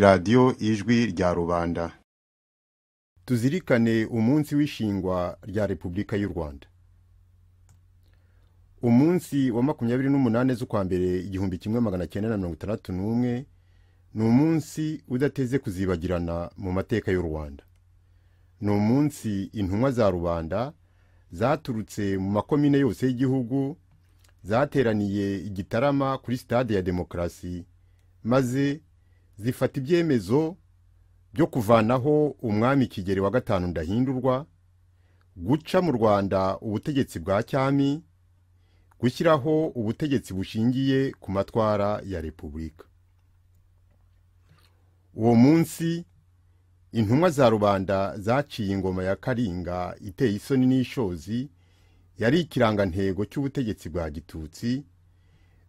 radiyo ijwi rya rubanda. Tuzirikane umunsi w'ishingwa rya Repubulika y'u Rwanda. Umunsi wa 28 z'ukwa mbere 1961 ni umunsi udateze kuzibagirana mu mateka y'u Rwanda. Ni umunsi intumwa za rubanda zaturutse mu makomine yose y'igihugu zateraniye igitarama kuri stade ya Demokarasi, maze zifata ibyemezo byo kuvanaho umwami Kigeli wa gatanu Ndahindurwa, guca mu Rwanda ubutegetsi bwa cyami, gushyiraho ubutegetsi bushingiye ku matwara ya Repubulika. Uwo munsi intumwa za rubanda zaciye ingoma ya Karinga iteye isoni n'ishozi, yari ikirangantego cy'ubutegetsi bwa Gitutsi,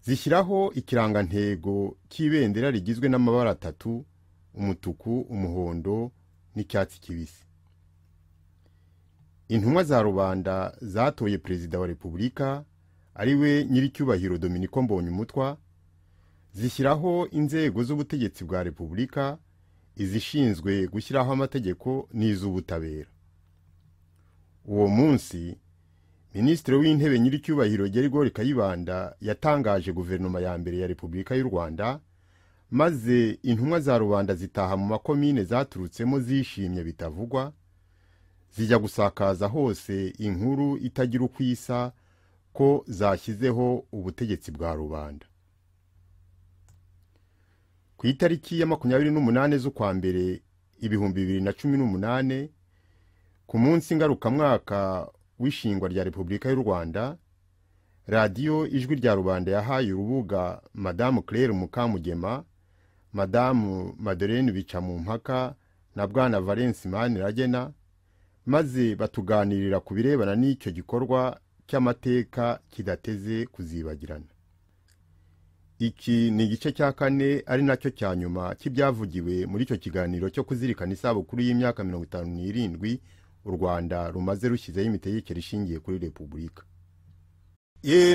zishyiraho ikirangantego cy'ibendera rigizwe n'amabara atatu: umutuku, umuhondo n'icyatsi kibisi. Intumwa za rubanda zatoye perezida wa Repubulika ariwe Nyiricyubahiro Dominiko Mbonyumutwa, zishyiraho inzego z'ubutegetsi bwa Repubulika, izishinzwe gushyiraho amategeko n'iz'ubutabera. Uwo munsi Minisitiri w'Intebe Nyiricyubahiro Gerigori Kayibanda yatangaje guverinoma ya mbere ya Repubulika y'u Rwanda, maze intumwa za rubanda zitaha mu makomine zaturutsemo zishimye bitavugwa, zijya gusakaza hose inkuru itagira uko isa ko zashyizeho ubutegetsi bwa rubanda. Ku itariki ya 28 z'ukwa mbere 2018, ku munsi ngarukamwaka w'ishingwa rya Repubulika y'u Rwanda, radiyo ijwi rya rubanda yahaye urubuga Madamu Claire Mukamugema, Madamu Madeleine Bicamumpaka na Bwana Valens Maniragena, maze batuganirira ku birebana n'icyo gikorwa cy'amateka kidateze kuzibagirana. Iki ni igice cya kane ari nacyo cya nyuma cy'ibyavugiwe muri icyo kiganiro cyo kuzirikana isabukuru y'imyaka 57 u Rwanda rumaze rushyizeho imitegekere ishingiye kuri Repubulika.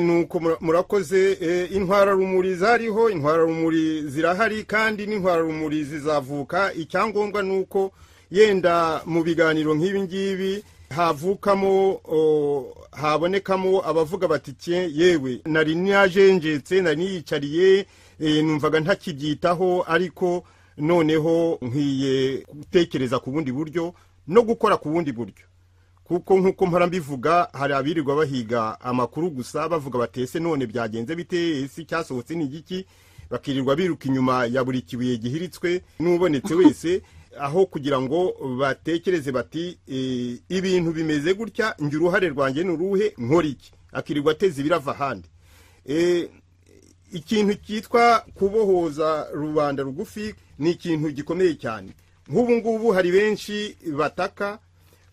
Nuko murakoze. Intwararumuri zariho, intwararumuri zirahari, kandi n'intwararumuri zizavuka. Icyangombwa nuko yenda mu biganiro nk'ibi ngibi habonekamo abavuga bati yewe nari najenjetse, nari niyicariye, numvaga ntakibyitaho, ariko noneho nkwiye gutekereza ku bundi buryo no gukora ku bundi buryo. Kuko nkuko mpora mbivuga, hari abirirwa bahiga amakuru gusa bavuga batese none byagenze bite, isi cyasohotse ni igiki, bakirirwa biruka inyuma ya buri kibuye gihiritswe n'ubonetse wese, aho kugira ngo batekereze bati ibintu bimeze gutya, njye uruhare rwanjye n'uruhe, nkora iki, akirirwa ateze ibirava handi. Ikintu cyitwa kubohoza rubanda rugufi ni ikintu gikomeye cyane. Nk'ubu ngubu hari benshi bataka,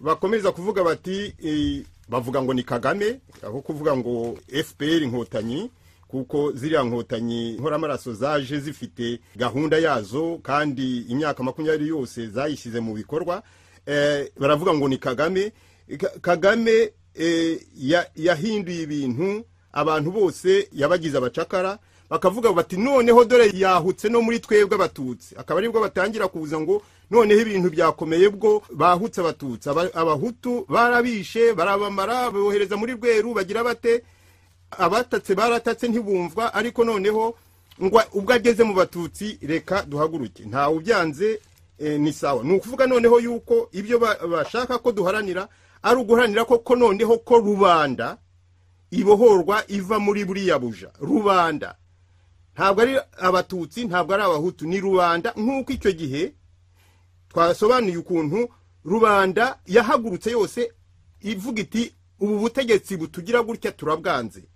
bakomeza kuvuga bati bavuga ngo ni Kagame, aho kuvuga ngo FPR inkotanyi, kuko ziriya nkotanyi nkoramaraso zaje zifite gahunda yazo, kandi imyaka 20 yose zayishyize mu bikorwa. Baravuga ngo ni Kagame. Kagame yahinduye ibintu, abantu bose yabagize abacakara, bakavuga bati noneho dore yahutse no muri twebwe abatutsi. Akaba aribwo batangira kuvuza ngo noneho ibintu byakomeye bwo bahutse abatutsi. Abahutu barabishe, barabamara, bohereza muri Rweru, bagira bate, abatatse baratatse ntibumvwa, ariko noneho ubwo ageze mu batutsi reka duhaguruke, nta ubyanze, ni sawa. Ni ukuvuga noneho yuko ibyo bashaka ko duharanira ari uguharanira ko noneho ko rubanda ibohorwa iva muri buriya buja. Rubanda ntabwo ari abatutsi, ntabwo ari abahutu, ni rubanda. Nk'uko icyo gihe twasobanuye ukuntu rubanda yahagurutse yose ivuga iti ubu butegetsi butugira gutya turabwanze,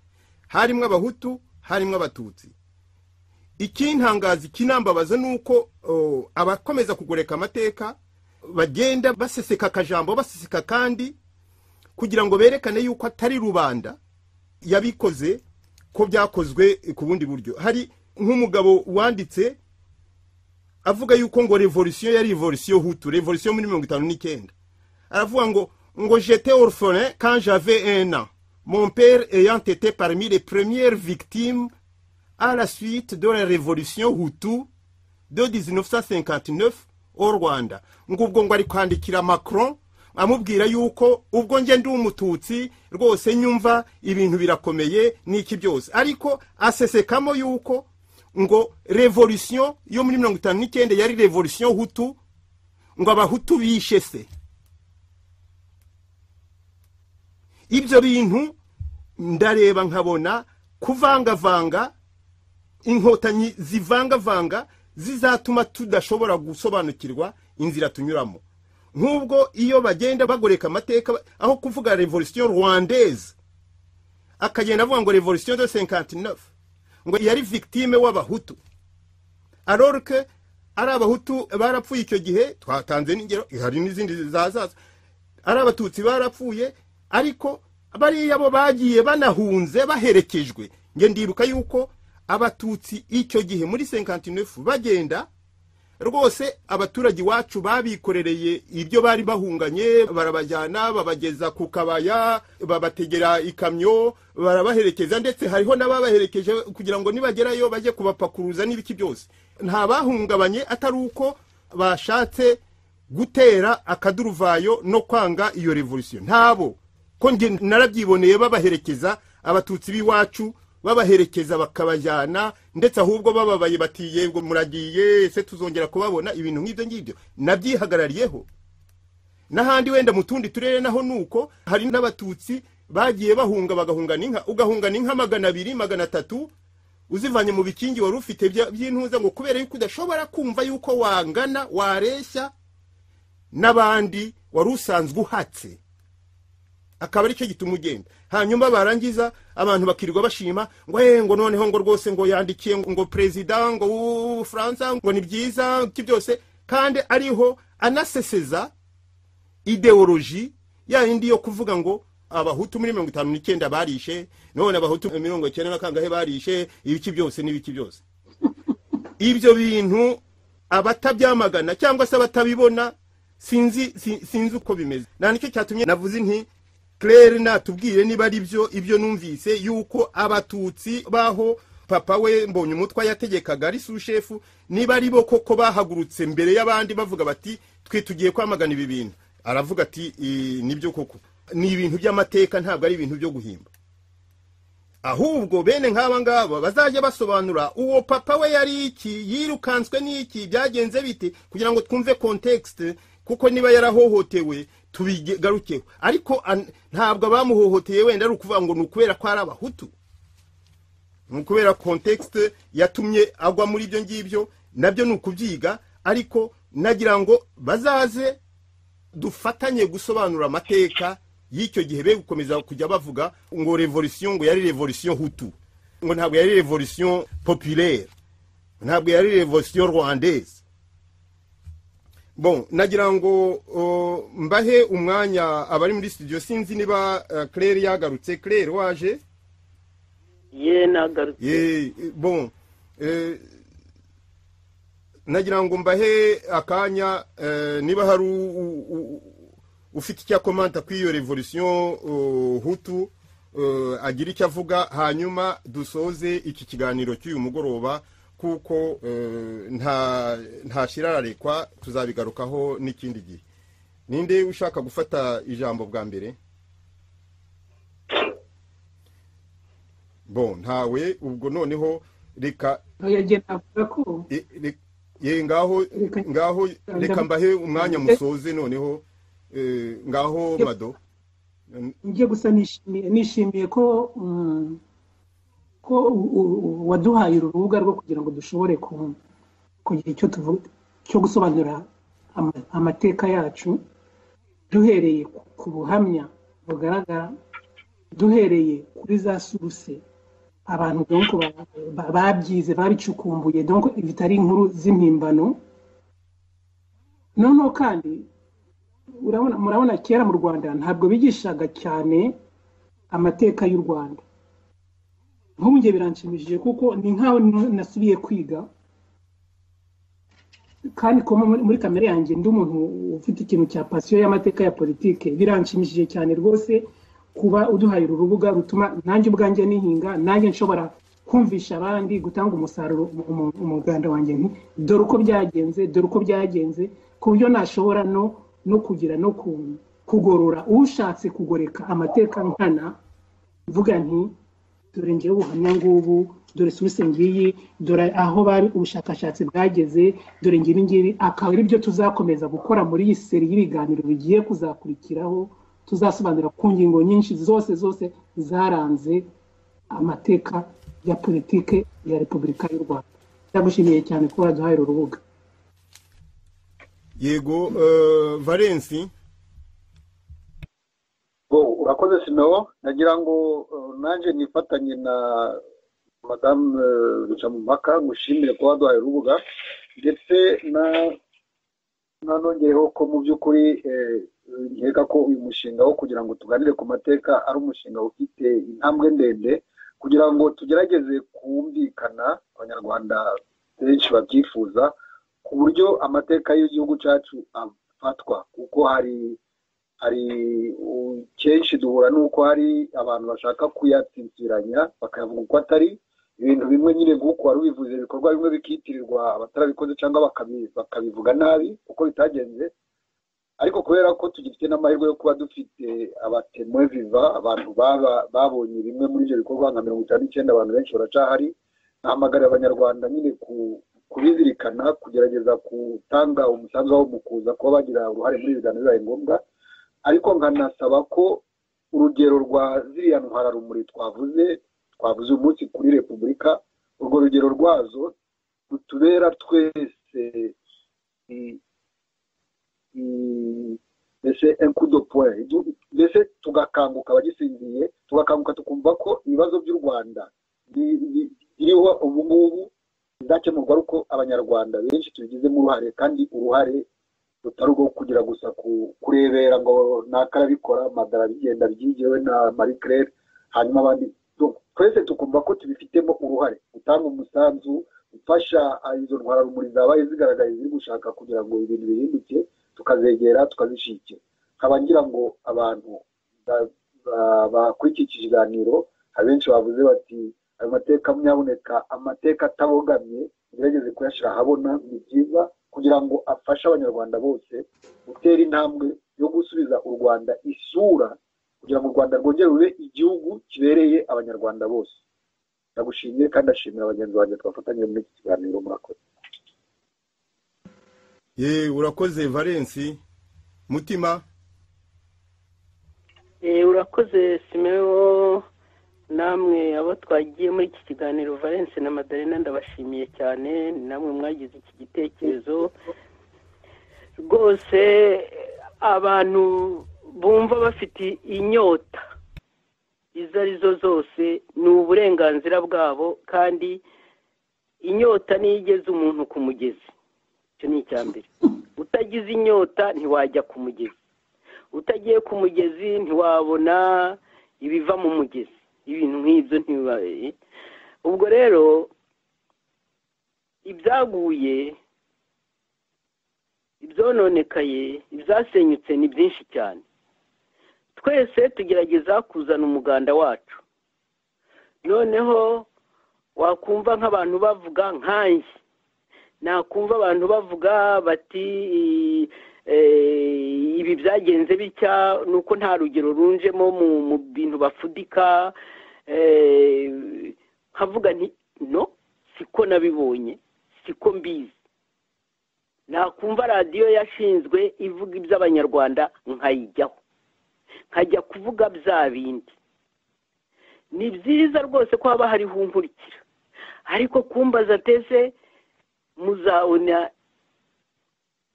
harimo abahutu, harimo abatutsi. Ikintangaza, ikinambabaza nuko abakomeza kugoreka amateka bagenda baseseka akajambo, baseseka kandi, kugira ngo berekane yuko atari rubanda yabikoze, ko byakozwe ku bundi buryo. Hari nk'umugabo wanditse avuga yuko ngo revolution yari revolution hutu, revolution muri 59. Aravuga ngo j'étais orphelin quand j'avais 1 an, mon père ayant été parmi les premières victimes à la suite de la révolution Hutu de 1959 au Rwanda ngo ubwo ngo ari kwandikira Macron amubwira yuko ubwo nge ndi umututsi rwose nyumva ibintu birakomeye n'iki byose ariko asesekamo yuko ngo revolution yo muri 1959 yari revolution hutu ngo abahutu bishe se. Ibyo bintu ndareba nkabona kuvangavanga inkotanyi zivangavanga zizatuma tudashobora gusobanukirwa inzira tunyuramo. Nk'ubwo iyo bagenda bagoreka amateka aho kuvuga revolution rwandaise akagenda avuga ngo revolution de 59 ngo yari victime w'abahutu alors que ari abahutu barapfuye icyo gihe twatanze n'ingero hari n'izindi zazaza ari abatutsi barapfuye ariko bariya bo bagiye banahunze baherekejwe. Nge ndiruka yuko abatutsi icyo gihe muri 59 bagenda rwose abaturage wacu babikorereye ibyo bari bahunganye barabajyana babageza ku kabaya babategera ikamyo barabaherekeza ndetse hariho n'ababaherekeje kugira ngo nibagerayo baje kubapakuruza n'ibiki byose. Nta bahungabanye atari uko bashatse gutera akaduruvayo no kwanga iyo revolution. Ntabo ko nge narabyiboneye babaherekeza abatutsi biwacu babaherekeza bakabajyana ndetse ahubwo bababaye bati yego muragiye se tuzongera kubabona ibintu nk'ibyo ngibyo nabyihagarariyeho. N'ahandi wenda mu tundi turere naho nuko hari n'abatutsi bagiye bahunga bagahungana inka ugahungana inka 200 300 uzivanye mu bikingi wari ufite by'intuza ngo kubera yuko udashobora kumva yuko wangana wareshya n'abandi wari usanzwe uhatse akaba ari cyo gituma ugenda. Hanyuma barangiza abantu bakirirwa bashima ngo noneho ngo rwose ngo yandikiye ngo president ngo France ngo ni byiza byose kandi ariho anaseseza ideology ya indi yo kuvuga ngo abahutu muri 59 barishe none abahutu 90 kangahe barishe ibiki byose n'ibiki byose. Ibyo bintu abatabyamagana cyangwa se abatabibona sinzi uko bimeze. Nicyo cyatumye navuze nti Claire natubwire niba ari ibyo numvise yuko abatutsi baho papa we mbonye umutwa yategekaga ari sushefu niba ari bo koko bahagurutse mbere y'abandi bavuga bati twe tugiye kwamagana ibi bintu. Aravuga ati nibyo koko ni ibintu by'amateka ntabwo ari ibintu byo guhimba. Ahubwo bene nk'aba ngaba bazaje basobanura uwo papa we yari iki yirukanswe n'iki byagenze bite kugira ngo twumve context kuko niba yarahohotewe tubigarukeho ariko ntabwo abamuhohoteye wenda ari ukuvuga ngo nukubera ko ari abahutu nukubera context yatumye agwa muri ibyo ngibyo nabyo nukubyiga ariko nagira ngo bazaze dufatanye gusobanura amateka y'icyo gihe be gukomeza kujya bavuga ngo revolution ngo yari revolution hutu ngo ntabwo yari revolution populaire ntabwo yari revolution rwandaise. Bon, nagira ngo mbahe umwanya abari muri studio sinzi niba Claire yagarutse. Claire waje? Nagarutse. Bon, nagira ngo mbahe akanya niba hari ufite icyo komanta kuri iyo revolution hutu agira icyo avuga hanyuma dusoze iki kiganiro cy'uyu mugoroba kuko nta shirarekwa tuzabigarukaho n'ikindi gihe. Ninde ushaka gufata ijambo bwa mbere? Bon, ntawe ubwo noneho reka ngaho reka mbahe umwanya musoze noneho ngaho Mado. Ngiye gusa nishimiye ko waduhaye urubuga rwo kugira ngo dushobore kugira icyo tuvuga cyo gusobanura amateka yacu duhereye ku buhamya bugaragara duhereye kuri za suruse abantu donc babyize babicukumbuye donc bitari inkuru z'impimbano. Noneho kandi murabona kera mu Rwanda ntabwo bigishaga cyane amateka y'u Rwanda. Nk'ubu ngiye biranshimishije kuko ni nkaho nasubiye kwiga kandi ko muri kamere yanjye ndi umuntu ufite ikintu cya passion y'amateka ya politike. Biranshimishije cyane rwose kuba uduhaye urubuga rutuma nanjye ubwanjye nihinga nanjye nshobora kumvisha abandi gutanga umusaruro umuganda wanjye nti dore uko byagenze ku buryo nashobora no kugira no kugorora ushatse kugoreka amateka nkana mvuga nti dore ngewe ubuhamya ngubu dore source ngiyi dore aho bari ubushakashatsi bwageze dore ngibi akaba ari byo tuzakomeza gukora muri iyi seri y'ibiganiro bigiye kuzakurikiraho tuzasobanura ku ngingo nyinshi zose zaranze amateka ya politike ya Repubulika y'u Rwanda. Ndagushimiye cyane ko waduhaye urubuga. Yego Valence urakoze Simeo, nagira ngo nanje nifatanye na Madame Rucamumpaka ngushimire ko waduhaye urubuga ndetse nanongeyeho ko mu by'ukuri nkeka ko uyu mushinga wo kugira ngo tuganire ku mateka ari umushinga ufite intambwe ndende kugira ngo tugerageze kumvikana abanyarwanda benshi babyifuza ku buryo amateka y'igihugu cyacu afatwa, kuko hari kenshi duhura n'uko hari abantu bashaka kuyatsinziranya bakayavuga uko atari ibintu bimwe nyine nk'uko wari ubivuze, ibikorwa bimwe bikitirirwa abatarabikoze cyangwa bakabivuga nabi uko bitagenze. Ariko kubera ko tugifite n'amahirwe yo kuba dufite abatemwe viva, abantu babonye bimwe muri ibyo bikorwa nka 59, abantu benshi baracahari, nahamagarira abanyarwanda nyine kubizirikana, kugerageza gutanga umusanzu wabo mu kuza kuba bagira uruhare muri ibiganiro bibaye ngombwa. Ariko nkanasaba ko urugero rwa ziriya ntwararumuri twavuze uyu munsi kuri Repubulika, urwo rugero rwazo rutubera twese mbese un coup de poing, mbese tugakanguka abagisinziye, tugakanguka tukumva ko ibibazo by'u Rwanda biriho ubu ngubu bizakemurwa ari uko abanyarwanda benshi tubigizemo uruhare, kandi uruhare rutari urwo kugira gusa kurebera ngo nakarabikora Madara bigenda byigewe na Marie Claire hanyuma abandi. Twese tukumva ko tubifitemo uruhare, gutanga umusanzu, gufasha izo ntwararumuri zabaye zigaragaye ziri gushaka kugira ngo ibintu bihinduke, tukazegera tukazishikira. Nkaba ngira ngo abantu bakurikije ikiganiro abenshi bavuze bati ayo mateka myaboneka, amateka atabogamye gerageze kuyashyira ahabona, ni byiza kugira ngo afashe abanyarwanda bose gutera intambwe yo gusubiza u Rwanda isura, kugira ngo u Rwanda rwongere rube igihugu kibereye abanyarwanda bose. Ndagushimiye kandi ashimira abagenzi banjye twafatanye muri iki kiganiro. Murakoze. Urakoze Valence. Mutima. Urakoze Simeo, namwe abo twagiye muri iki kiganiro Valence na Madalena ndabashimiye cyane, namwe mwagize iki gitekerezo rwose. Abantu bumva bafite inyota izo arizo zose ni uburenganzira bwabo, kandi inyota niyo igeze umuntu ku mugezi. Icyo ni icyambere. Utagize inyota ntiwajya ku mugezi, utagiye ku mugezi ntiwabona ibiva mu mugezi, ibintu nk'ibyo ntibibaye. Ubwo rero ibyaguye, ibyononekaye, ibyasenyutse ni byinshi cyane. Twese tugerageza kuzana umuganda wacu. Noneho wakumva nk'abantu bavuga nkanjye, nakumva abantu bavuga bati ibi byagenze bitya, nuko nta rugero runjemo mu bintu bafudika, nkavuga nti no, siko nabibonye, siko mbizi. Nakumva radiyo yashinzwe ivuga iby'abanyarwanda nkayijyaho, nkajya kuvuga bya bindi. Ni byiza rwose ko haba hariho unkurikira, ariko kumbaza tese muzabona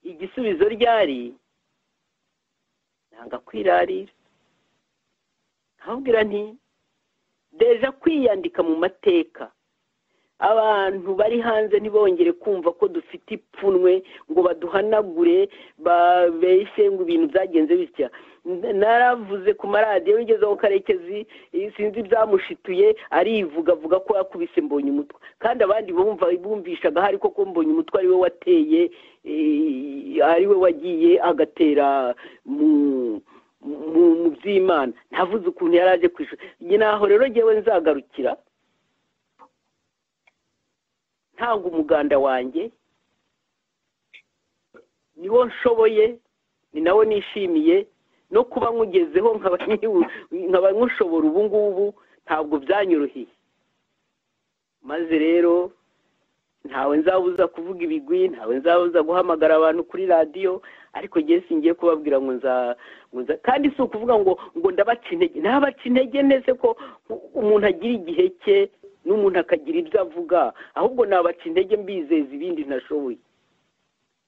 igisubizo ryari, nanga kwirarira. Nkabwira nti deja kwiyandika mu mateka, abantu bari hanze ntibongere kumva ko dufite ipfunwe ngo baduhanagure babeshye ngo ibintu byagenze bitya. Naravuze ku maradiyo bigezeho Karekezi sinzi byamushituye, arivuga avuga ko yakubise Mbonyumutwa, kandi abandi bumvishaga hari ko Mbonyumutwa ari we wateye, ari we wagiye agatera mu by'Imana. Ntavuze ukuntu yaraje kwishura. Naho rero ngewe nzagarukira ntanga umuganda wanjye niwo nshoboye, ni nawe nishimiye, no kuba nkugezeho nkaba nkushobora ubu ngubu ntabwo byanyoroheye. Maze rero ntawe nzabuza kuvuga ibigwi, ntawe nzabuza guhamagara abantu kuri radiyo, ariko ngiye singiye kubabwira ngo nza kandi si ukuvuga ngo ndabaca intege, ntabaca intege neze ko umuntu agira igihe cye n'umuntu akagira ibyo avuga, ahubwo nabaca intege mbizeza ibindi ntashoboye.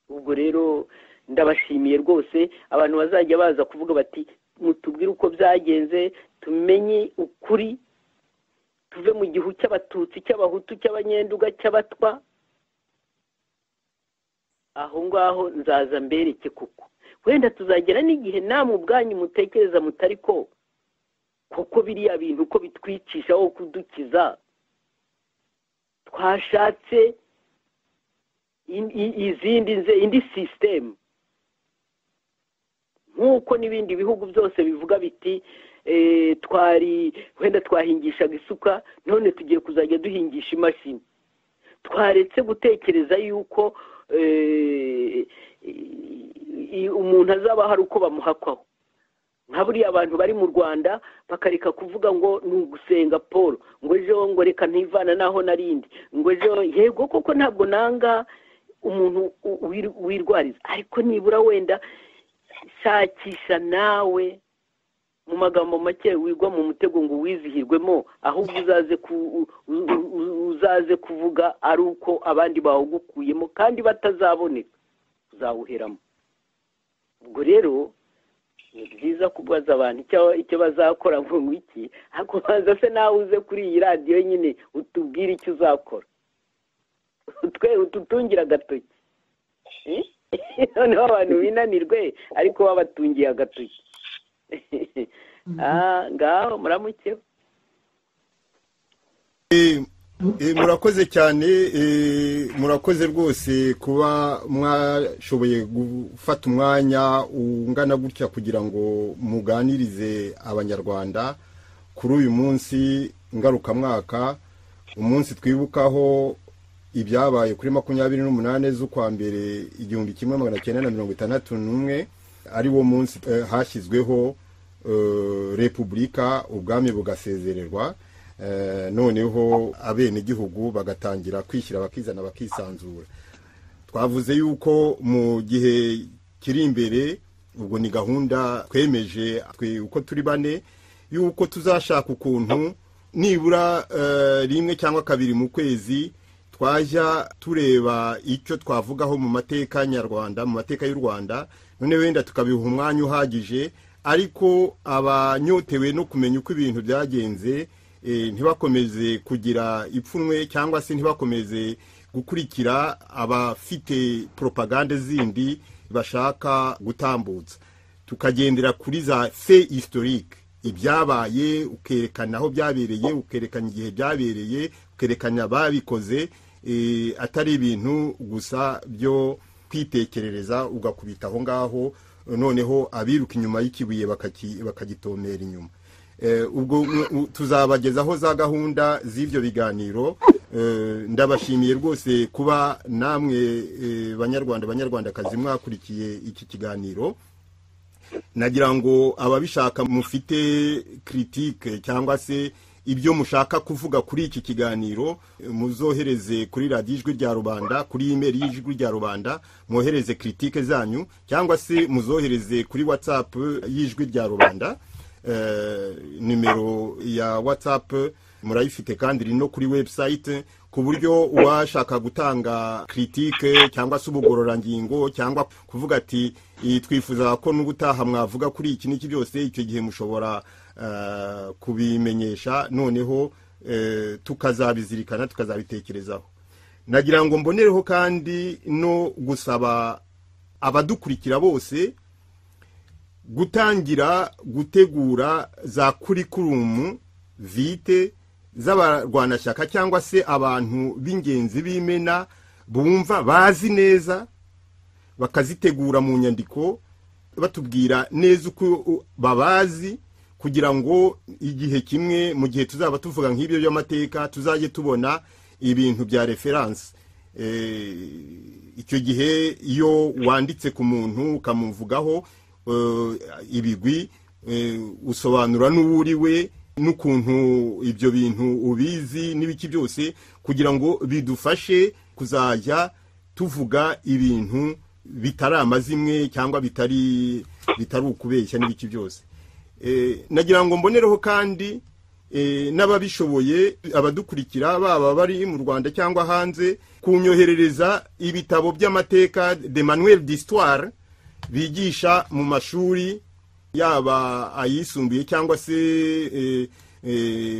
Ubwo rero ndabashimiye rwose abantu bazajya baza kuvuga bati mutubwire uko byagenze, tumenye ukuri, tuve mu gihu cy'abatutsi, cy'abahutu, cy'abanyenduga, cy'abatwa. Aho ngaho nzaza mbereke kuko wenda tuzagera n'igihe namwe ubwanyu mutekereza mutari ko kuko biriya bintu uko bitwicisha aho kudukiza, twashatse indi sisitemu nk'uko n'ibindi bihugu byose bivuga biti wenda twahingishaga isuka, none tugiye kuzajya duhingisha imashini. Twaretse gutekereza yuko umuntu azaba hari uko bamuhakwaho, nka buriya abantu bari mu Rwanda bakareka kuvuga ngo ni ugusenga Paul, ngo ejo ngo reka ntivana naho narindi, ngo ejo yego koko ntabwo nanga umuntu wirwariza, ariko nibura wenda shakisha nawe mu magambo make wigwa mu mutego ngo wizihirwemo, ahubwo uzaze kuvuga ari uko abandi bawugukuyemo kandi batazaboneka uzawuheramo. Ubwo rero ni byiza kubaza abantu icyo bazakora ngo iki, ariko baza se nawe uze kuri iyi radiyo nyine utubwire icyo uzakora, twe ututungira agatoki, noneho abantu binanirwe ariko babatungiye agatoki. Ngaho muramukeho. Murakoze cyane, murakoze rwose kuba mwashoboye gufata umwanya ungana gutya kugira ngo muganirize abanyarwanda kuri uyu munsi ngarukamwaka, umunsi twibukaho ibyabaye kuri 28 z'ukwa mbere 1961, ari wo munsi hashyizweho repubulika, ubwami bugasezererwa, noneho abenegihugu bagatangira kwishyira bakizana bakisanzura. Twavuze yuko mu gihe kiri imbere, ubwo ni gahunda twemeje uko turi bane, yuko tuzashaka ukuntu nibura rimwe cyangwa kabiri mu kwezi twajya tureba icyo twavugaho mu mateka nyarwanda, mu mateka y'u Rwanda, none wenda tukabiha umwanya uhagije, ariko abanyotewe no kumenya uko ibintu byagenze ntibakomeze kugira ipfunwe cyangwa se ntibakomeze gukurikira abafite propagande zindi bashaka gutambutsa. Tukagendera kuri za fait historique, ibyabaye ukerekana aho byabereye, ukerekana igihe byabereye, ukerekana ababikoze, atari ibintu gusa byo kwitekerereza ugakubita aho ngaho, noneho abiruka inyuma y'ikibuye bakagitomera inyuma. Ubwo tuzabagezaho za gahunda z'ibyo biganiro. Ndabashimiye rwose kuba namwe banyarwandakazi mwakurikiye iki kiganiro. Nagira ngo ababishaka mufite critique cyangwa se ibyo mushaka kuvuga kuri iki kiganiro, muzohereze kuri Radio Ijwi rya Rubanda, kuri email y'Ijwi rya Rubanda, mwohereze critique zanyu, cyangwa se muzohereze kuri WhatsApp y'Ijwi rya Rubanda. Nimero ya WhatsApp murayifite kandi iri no kuri website, ku buryo uwashaka gutanga critique cyangwa se ubugororangingo cyangwa kuvuga ati twifuza ko n'ubutaha mwavuga kuri iki n'iki byose, icyo gihe mushobora kubimenyesha, noneho tukazabizirikana tukazabitekerezaho. Nagira ngo mbonereho kandi no gusaba abadukurikira bose gutangira gutegura za curriculum vitae z'abarwanashyaka cyangwa se abantu b'ingenzi b'imena bumva bazi neza, bakazitegura mu nyandiko batubwira neza uko babazi, kugira ngo igihe kimwe mu gihe tuzaba tuvuga nk'ibyo by'amateka tuzajye tubona ibintu bya referanse. Icyo gihe iyo wanditse ku muntu ukamuvugaho ibigwi, usobanura n'uwuriwe n'ukuntu ibyo bintu ubizi n'ibiki byose, kugira ngo bidufashe kuzajya tuvuga ibintu bitari amazimwe cyangwa bitari ukubeshya n'ibiki byose. Nagira ngo mbonereho kandi n'ababishoboye abadukurikira baba bari mu Rwanda cyangwa hanze kunyoherereza ibitabo by'amateka de manuel d'histoire bigisha mu mashuri yaba ayisumbuye cyangwa se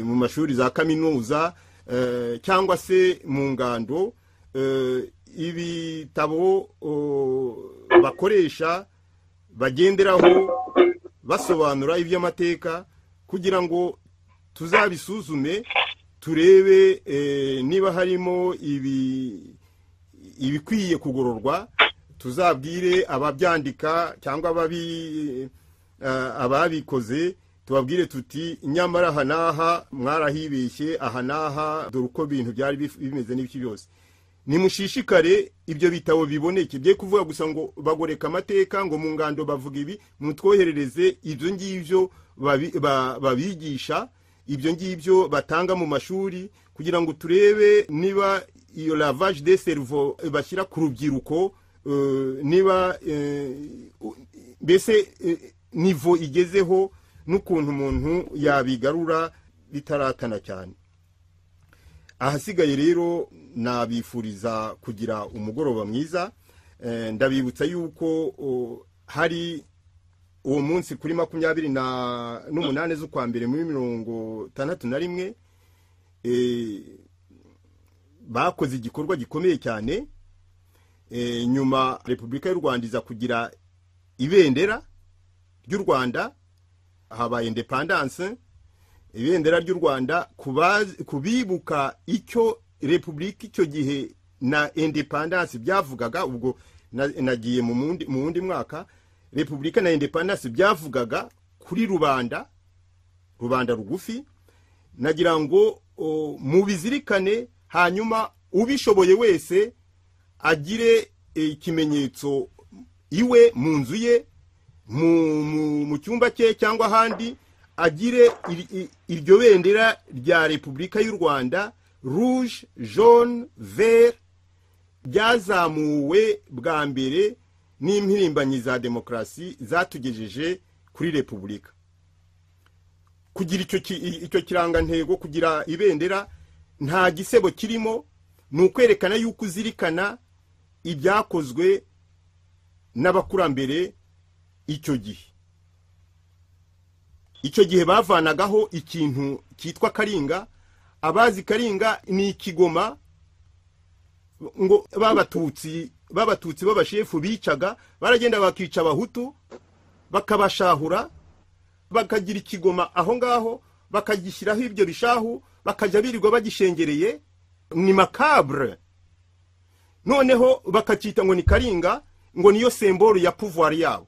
mu mashuri za kaminuza cyangwa se mu ngando, ibitabo bakoresha bagenderaho basobanura iby'amateka, kugira ngo tuzabisuzume turebe niba harimo ibikwiye kugororwa, tuzabwire ababyandika cyangwa ababikoze, tubabwire tuti nyamara aha n'aha mwarahibeshye, aha n'aha dore uko ibintu byari bimeze n'ibiki byose. Nimushishikare ibyo bitabo biboneke, bye kuvuga gusa ngo bagoreka amateka ngo mu ngando bavuga ibi, mutwoherereze ibyo ngibyo babigisha, ibyo ngibyo batanga mu mashuri, kugira ngo turebe niba iyo lavage des cerveaux bashyira ku rubyiruko, niba mbese nivo igezeho n'ukuntu umuntu yabigarura bitaratana cyane. Ahasigaye rero nabifuriza kugira umugoroba mwiza. Ndabibutsa yuko hari uwo munsi kuri 28 z'ukwa mbere muri 1961 bakoze igikorwa gikomeye cyane. Nyuma Repubulika y'u Rwanda iza kugira ibendera ry'u Rwanda, habaye independence. Ibendera ry'u Rwanda kubibuka icyo Repubulika icyo gihe na independence byavugaga. Ubwo nagiye mu wundi mwaka, Repubulika na independence byavugaga kuri rubanda rugufi. Nagira ngo mubizirikane, hanyuma ubishoboye wese agire ikimenyetso iwe mu nzu ye, mu cyumba cye cyangwa ahandi, agire iryo bendera rya Repubulika y'u Rwanda rouge jaune vert byazamuwe bwa mbere n'impirimbanyi za demokarasi zatugejeje kuri Repubulika. Kugira icyo kirangantego, kugira ibendera nta gisebo kirimo, ni ukwerekana yuko uzirikana ibyakozwe n'abakurambere icyo gihe. Icyo gihe bavanagaho ikintu cyitwa karinga. Abazi karinga ni ikigoma ngo babatutsi b'abashefu bicaga, baragenda bakica abahutu bakabashahura, bakagira ikigoma aho ngaho, bakagishyiraho ibyo bishahu, bakajya birirwa bagishengereye. Ni macabre. Noneho bakacita ngo ni karinga, ngo niyo symbole ya pouvoir yabo.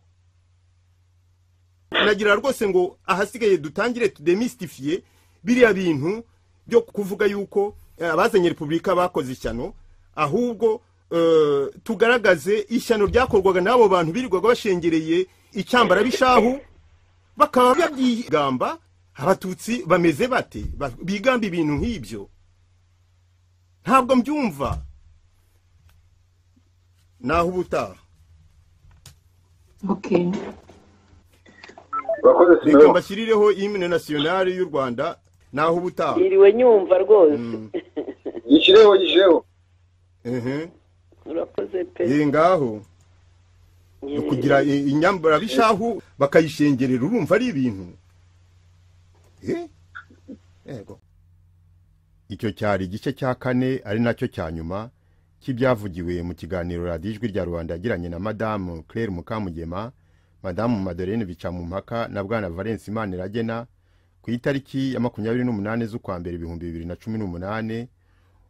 Nagira rwose ngo ahasigaye dutangire tudemystifier biriya bintu byo kuvuga yuko abazanye Repubulika bakoze ishyano, ahubwo tugaragaze ishyano ryakorwaga n'abo bantu birirwaga bashengereye icyambara bishahu, bakaba babyigamba. Abatutsi bameze bate bigamba ibintu nk'ibyo? Ntabwo mbyumva. Naho ubutaha. Okay. Reka mbashyirireho hymne nationale y'u Rwanda. Naho ubutaha. Iriwe nyumva rwose. Yishireho. Urakoze pe. Ngaho. Kugira inyambara bishahu bakayishengerera, urumva ari ibintu. Yego. Icyo cyari igice cya 4 ari nacyo cya nyuma cy'ibyavugiwe mu kiganiro Radio Ijwi rya Rwanda yagiranye na Madame Claire Mukamugema, Madame Madeleine Bicamumpaka na Bwana Valence Maniragena ku itariki ya 28 z'ukwa mbere 2018,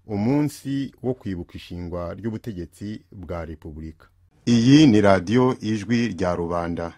umunsi wo kwibuka ishingwa ry'ubutegetsi bwa Repubulika. Iyi ni Radio Ijwi rya Rubanda.